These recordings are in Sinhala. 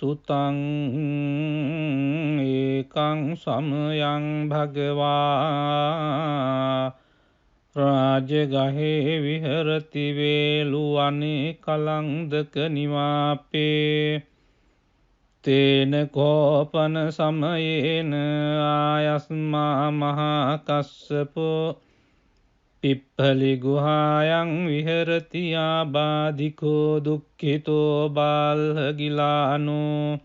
සුතං ඒකං සමයං භගවා රාජගහේ විහරති වේලුවනේ කලන්දක නිවාපේ තේන කෝපන සමයේන ආයස්මා මහා කස්සපෝ පිප්පලි ගුහායන් විහරති ආබාධිකෝ දුක්ඛිතෝ බාල්හගිලානෝ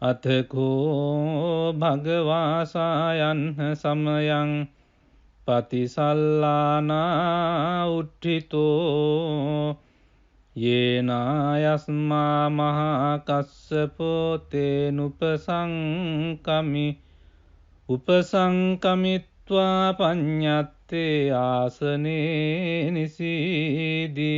අතකෝ භගවාසායන් සමයං පතිසල්ලානා උට්ඨිතෝ යේනායස්මා මහා කස්සපෝ තේනුපසංකමි උපසංකමිත්වා පඤ්ඤත්තේ ආසනේ නිසීදී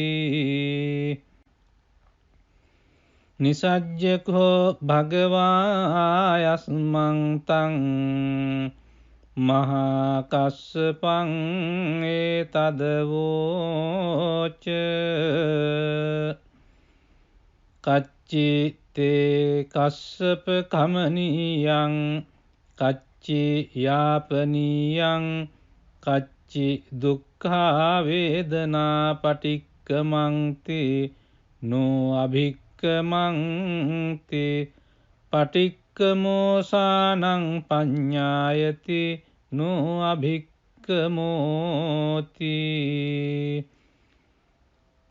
නිසජ්ජකෝ භගවායස්මං තං මහා කස්සපං ඒතදවෝච කච්චි තේ කස්සප කමනියං කච්චි යාපනියං කච්චි දුක්ඛා වේදනා පටික්කමන්ති නෝ අභික්කමන්ති පටික්කමෝසානං පඤ්ඤායති නෝ අභික්කමෝති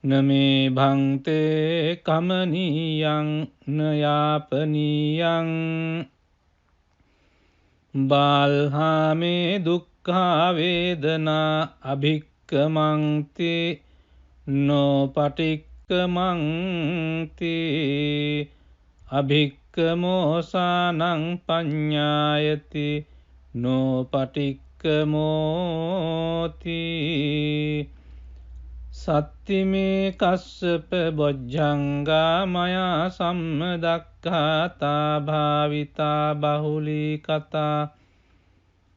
නමේ භන්තේ කමනියං නයාපනියං බාල්හාමේ දුක්ඛා වේදනා අභික්කමන්ති නෝ පටික්කමන්ති අභික්කමෝසානං පඤ්ඤායති නෝ පටික්කමෝති සත්තිමේ කස්සප බොජ්ජංගා මයා සම්මදක්ඛාතා භාවිතා බහුලී කතා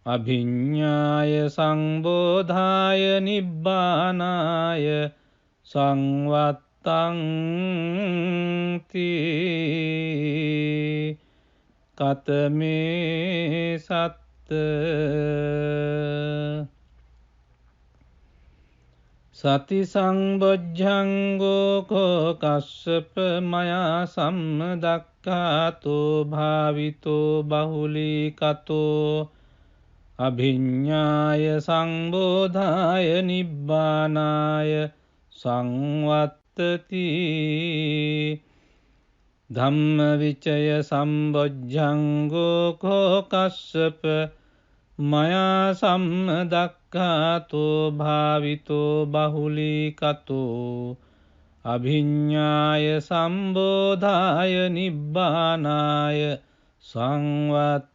අභිඤ්ඤාය සංබෝධාය නිබ්බානාය සංවත්තං තී කතමේ සත්ත සති සංබොජ්ජංගෝ කෝ කස්සප මයා සම්මදක්ඛාතෝ භාවිතෝ බහුලී කතෝ අභිඤ්ඤාය සංබෝධාය නිබ්බානාය සංවත්තති ධම්මවිචය සම්බොජ්ජංගෝ කෝ කස්සප මයා සම්මදක්ඛාතෝ භාවිතෝ බහුලී කතෝ අභිඤ්ඤාය සම්බෝධාය නිබ්බානාය සංවත්තති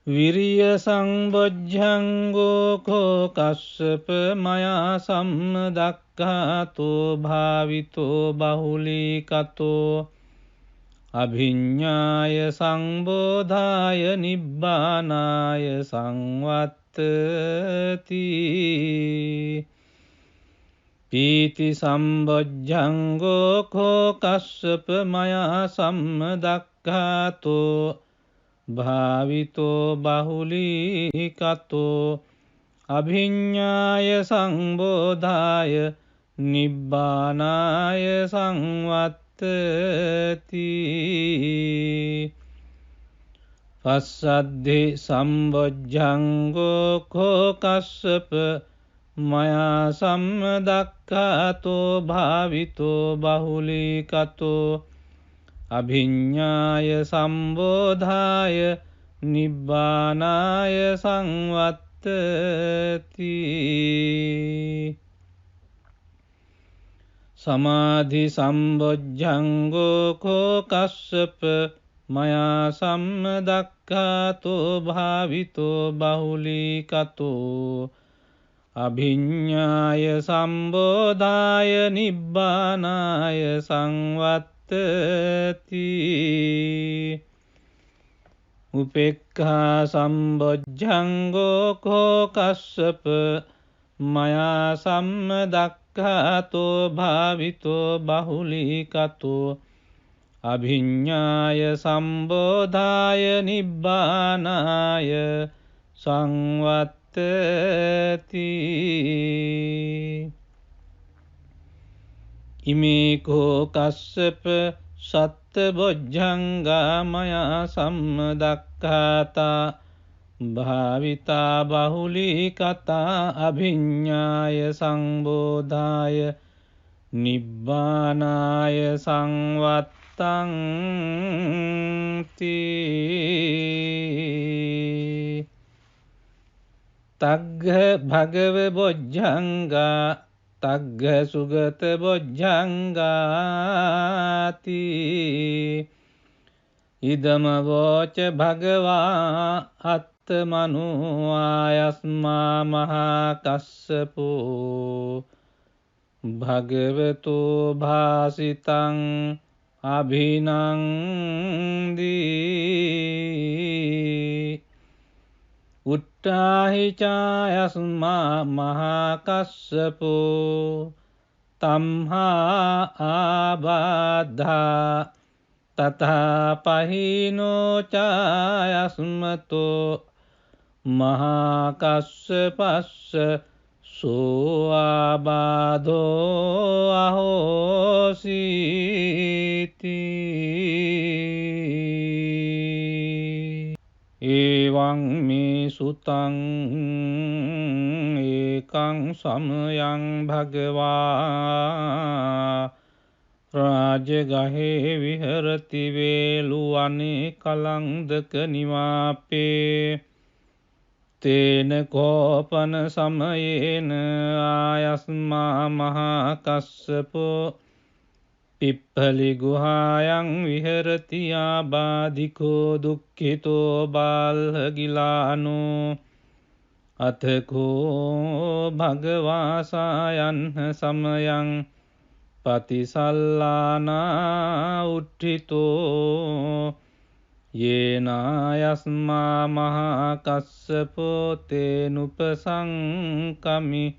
විරිය සංබොජ්ජංගෝ කෝ කස්සප මයා සම්මදක්ඛාතෝ භාවිතෝ බහුලී කතෝ අභිඤ්ඤාය සංබෝධාය නිබ්බානාය සංවත්තති පීති සම්බොජ්ජංගෝ කෝ කස්සප මයා සම්මදක්ඛාතෝ භාවිතෝ බහුලී කතෝ අභිඤ්ඤාය සංබෝධාය නිබ්බානාය සංවත්තති පස්සද්ධි සම්බොජ්ජංගෝ කෝ කස්සප මයා සම්මදක්ඛාතෝ භාවිතෝ බහුලී කතෝ අභිඤ්ඤාය සම්බෝධාය නිබ්බානාය සංවත්තති සමාධි සම්බොජ්ජංගෝ කෝ කස්සප මයා සම්මදක්ඛාතෝ භාවිතෝ බහුලී කතෝ අභිඤ්ඤාය සම්බෝධාය නිබ්බානාය සංවත්තති උපේක්ඛා සම්බොජ්ජංගෝ කෝ කස්සප මයා සම්මදක්ඛාතෝ භාවිතෝ බහුලීකතෝ අභිඤ්ඤාය සම්බෝධාය නිබ්බානාය සංවත්තති ඉමේකෝ කස්සප සත්ත බොජ්ජංගා මයා සම්මදක්ඛාතා භාවිතා බහුලී කතා අභිඤ්ඤාය සංබෝධාය නිබ්බානාය සංවත්තං තී තග්ග භගව බොජ්ජංගා තග්ග සුගත බොජ්ජංගාති ඉදම වෝච භගවා අත්තමනු ආයස්මා මහා කස්සපෝ භගවතු භාසිතං අභිනන්දී උට්ටාහි චායස්මා මහා කස්සපෝ තම්හා ආබාධා තථා පහිනෝ චායස්මතෝ මහා කස්සපස්ස සෝ ආබාධෝ අහෝසීති එවං මේ සුතං ඒකං සමයං භගවා රාජගහේ විහරති වේලුවනේ කලංදක නිවාපේ තේන කෝපන සමයේන ආයස්මා මහා කස්සපෝ පිප්පලි ගුහායන් විහරති ආබාධිකෝ දුක්ඛිතෝ බාල්හගිලානෝ අතකෝ භගවාසායන් සමයං පතිසල්ලානා උට්ඨිතෝ යේනායස්මා මහා කස්සපෝ තේනුපසංකමි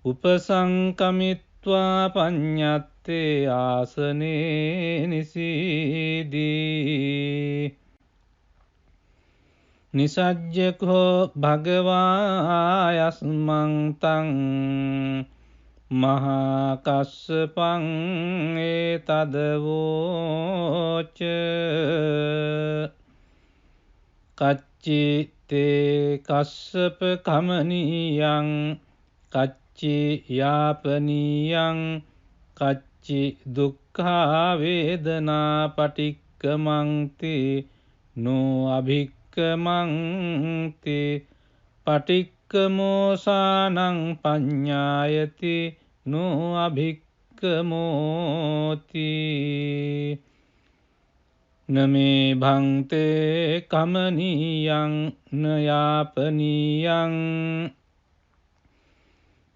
උපසංකමිත්වා පඤ්ඤත්තේ ආසනේ නිසීදී නිසජ්ජකෝ භගවායස්මං තං මහා කස්සපං ඒතදවෝච කච්චි තේ කස්සප කමනීයං කච්චි යාපනීයං කච්චි දුක්ඛා වේදනා පටික්කමන්ති නෝ අභික්කමන්ති පටික්කමෝසානං පඤ්ඤායති නෝ අභික්කමෝති නමේ භන්තේ කමනීයං නයාපනීයං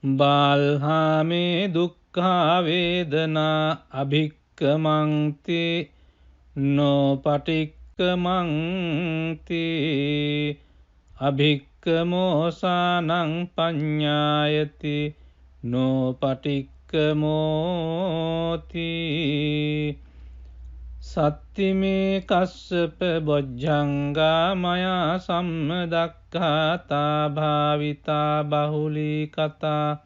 බාල්හාමේ දුක්ඛා වේදනා අභික්කමන්ති නෝ පටික්කමන්ති අභික්කමෝසානං පඤ්ඤායති නෝ පටික්කමෝති සත්තිමේ කස්සප බොජ්ජංගා මයා සම්මදක්ඛාතා භාවිතා බහුලී කතා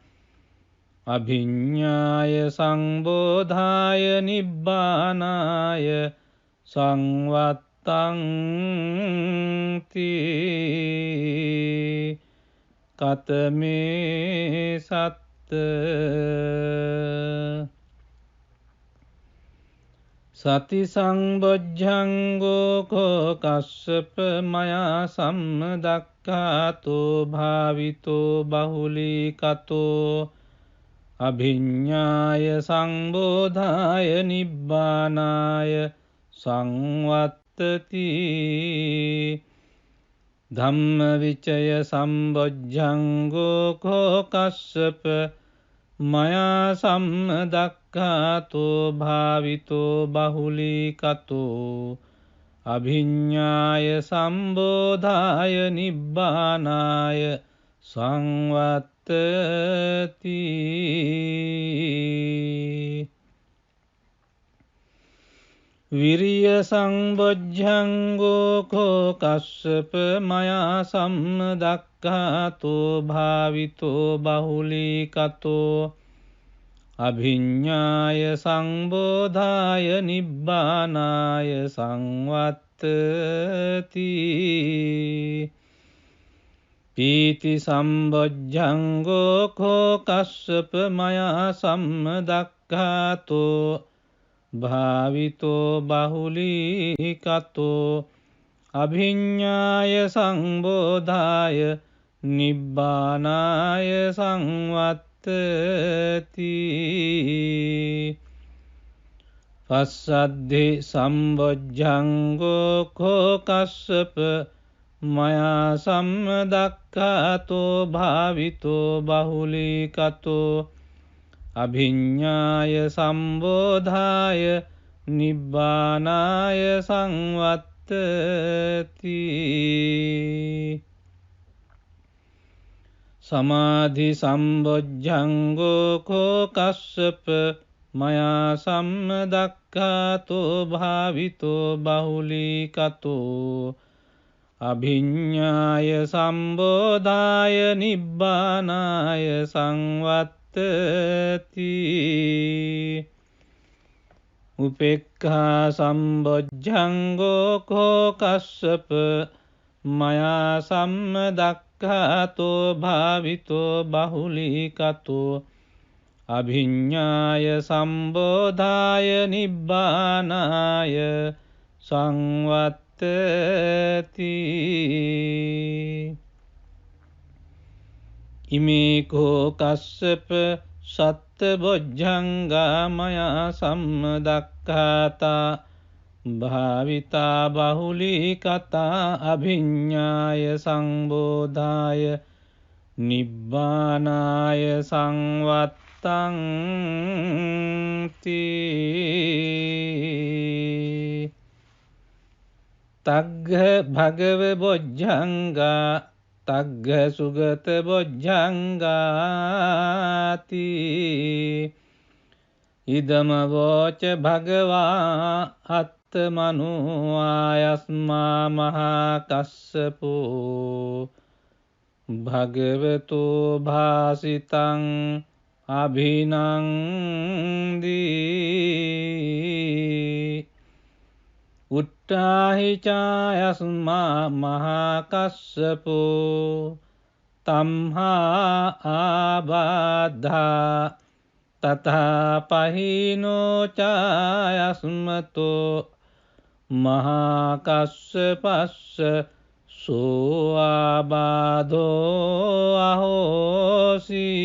අභිඤ්ඤාය සංබෝධාය නිබ්බානාය සංවත්තං තී කතමේ සත්ත සති සංබොජ්ජංගෝ කෝ කස්සප මයා සම්මදක්ඛාතෝ භාවිතෝ බහුලී කතෝ අභිඤ්ඤාය සංබෝධාය නිබ්බානාය සංවත්තති ධම්මවිචය සම්බොජ්ජංගෝ කෝ කස්සප මයා සම්මදක්ඛාතෝ භාවිතෝ බහුලී කතෝ අභිඤ්ඤාය සම්බෝධාය නිබ්බානාය සංවත්තති. විරිය සම්බොජ්ජංගෝ කෝ කස්සප මයා සම්මදක්ඛාතෝ භාවිතෝ බහුලීකතෝ අභිඤ්ඤාය සංබෝධාය නිබ්බානාය සංවත්තති. පීති සම්බොජ්ජංගෝ කෝ කස්සප මයා සම්මදක්ඛාතෝ භාවිතෝ බහුලීකතෝ අභිඤ්ඤාය සංබෝධාය නිබ්බානාය සංවත්තති. පස්සද්ධි සම්බොජ්ජංගෝ කෝ කස්සප මයා සම්මදක්ඛාතෝ භාවිතෝ බහුලීකතෝ අභිඤ්ඤාය සම්බෝධාය නිබ්බානාය සංවත්තති. සමාධි සම්බොජ්ජංගෝ කෝ කස්සප මයා සම්මදක්ඛාතෝ භාවිතෝ බහුලීකතෝ අභිඤ්ඤාය සම්බෝධාය නිබ්බානාය සංවත්තති. උපේක්ඛා සම්බොජ්ජංගෝ කෝ කස්සප මයා සම්මදක්ඛාතෝ භාවිතෝ බහුලීකතෝ අභිඤ්ඤාය සම්බෝධාය නිබ්බානාය සංවත්තති. ඉමේ කෝ කස්සප සත්බොජ්ජංගා මයා සම්මදක්ඛාතා භාවිතා බහුලීකතා අභිඤ්ඤාය සංබෝධාය නිබ්බානාය සංවත්තංති. තග්ග භගව බොජ්ජංගා තග්ග සුගත බොජ්ජංගාති. ඉදම වෝච භගවා අත්තමනෝ ආයස්මා මහා කස්සපෝ භගවතෝ භාසිතං අභිනන්දී. උට්ඨාහි චායස්මා මහා කස්සපෝ තම්හා ආබාධා තථා පහිනෝ චායස්මතෝ මහා කස්සපස්ස සෝ ආබාධෝ අහෝසීති.